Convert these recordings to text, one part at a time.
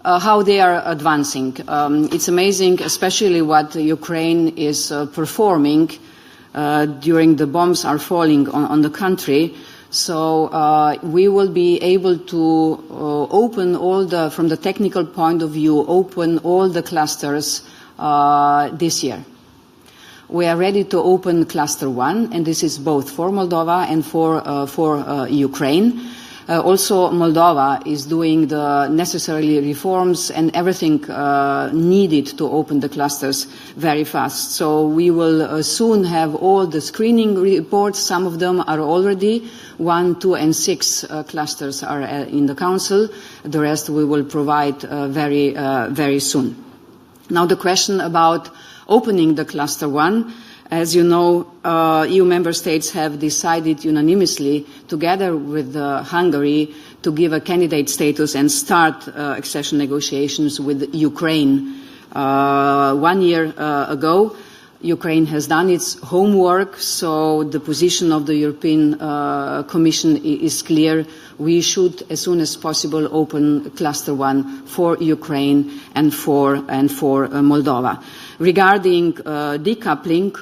how they are advancing. It's amazing, especially what Ukraine is performing during the bombs are falling on the country. So we will be able to open from the technical point of view, open all the clusters this year. We are ready to open cluster 1, and this is both for Moldova and for Ukraine. Also, Moldova is doing the necessary reforms and everything needed to open the clusters very fast. So we will soon have all the screening reports. Some of them are already. 1, 2, and 6 clusters are in the Council. The rest we will provide very soon. Now the question about opening the cluster 1. As you know, EU member states have decided unanimously, together with Hungary, to give a candidate status and start accession negotiations with Ukraine. 1 year ago, Ukraine has done its homework, so the position of the European Commission is clear. We should, as soon as possible, open cluster 1 for Ukraine and for Moldova. Regarding decoupling,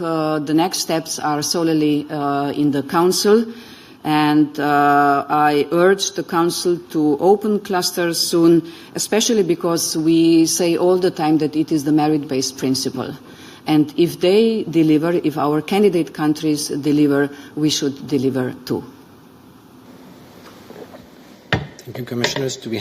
the next steps are solely in the Council, and I urge the Council to open clusters soon, especially because we say all the time that it is the merit-based principle. And if they deliver, if our candidate countries deliver, we should deliver too. Thank you, Commissioners.